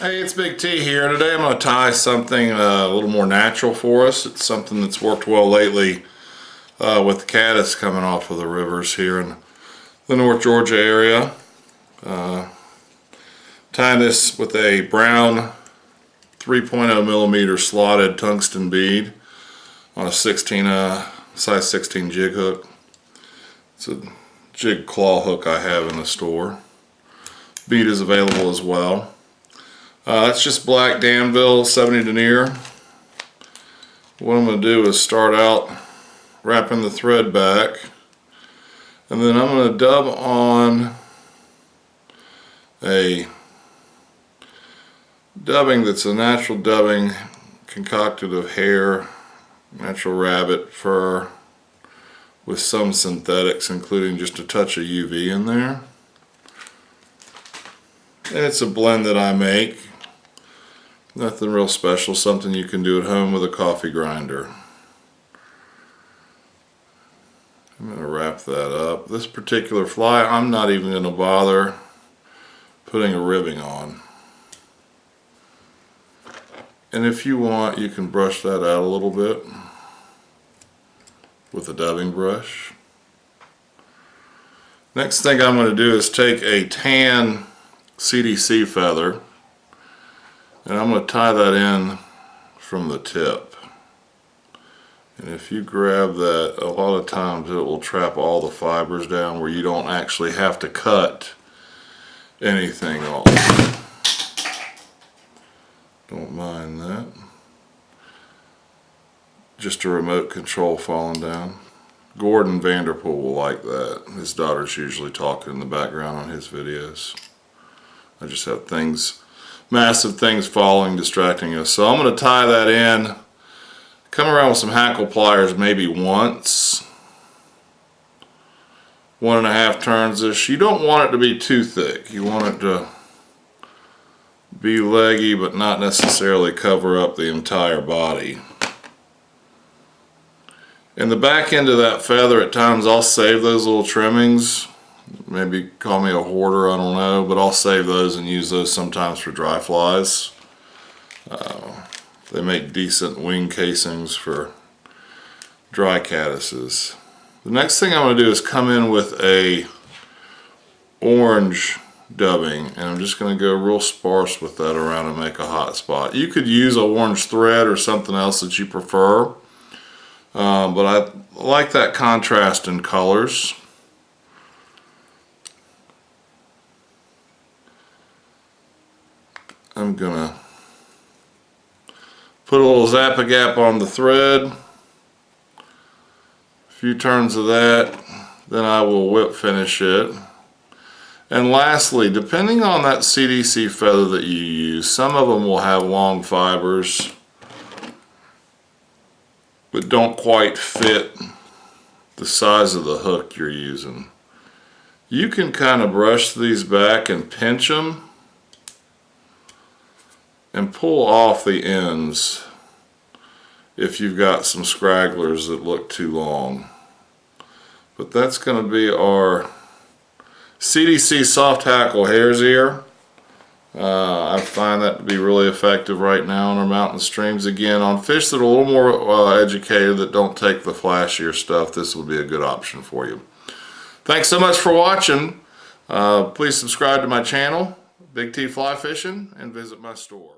Hey, it's Big T here. Today I'm going to tie something a little more natural for us. It's something that's worked well lately with the caddis coming off of the rivers here in the North Georgia area. Tying this with a brown 3.0 millimeter slotted tungsten bead on a size 16 jig hook. It's a jig claw hook I have in the store. Bead is available as well. That's just black Danville 70 denier. What I'm going to do is start out wrapping the thread back, and then I'm going to dub on a dubbing that's a natural dubbing concocted of hair, natural rabbit fur, with some synthetics, including just a touch of UV in there. And it's a blend that I make. Nothing real special, something you can do at home with a coffee grinder. I'm going to wrap that up. This particular fly, I'm not even going to bother putting a ribbing on. And if you want, you can brush that out a little bit with a dubbing brush. Next thing I'm going to do is take a tan CDC feather, and I'm going to tie that in from the tip. And if you grab that, a lot of times it will trap all the fibers down where you don't actually have to cut anything off. Don't mind that. Just a remote control falling down. Gordon Vanderpool will like that. His daughter's usually talking in the background on his videos. I just have massive things falling, distracting us. So I'm going to tie that in, come around with some hackle pliers maybe once, 1.5 turns-ish. You don't want it to be too thick. You want it to be leggy but not necessarily cover up the entire body. In the back end of that feather, at times I'll save those little trimmings. Maybe call me a hoarder, I don't know, but I'll save those and use those sometimes for dry flies. They make decent wing casings for dry caddises. The next thing I'm going to do is come in with a orange dubbing, and I'm just going to go real sparse with that around and make a hot spot. You could use a orange thread or something else that you prefer, but I like that contrast in colors. I'm gonna put a little Zap-A-Gap on the thread, a few turns of that, then I will whip finish it. And lastly, depending on that CDC feather that you use, some of them will have long fibers but don't quite fit the size of the hook you're using. You can kind of brush these back and pinch them and pull off the ends if you've got some scragglers that look too long. But that's going to be our CDC soft hackle hare's ear. I find that to be really effective right now on our mountain streams. Again, on fish that are a little more educated, that don't take the flashier stuff, this would be a good option for you. Thanks so much for watching. Please subscribe to my channel, Big T Fly Fishing, and visit my store.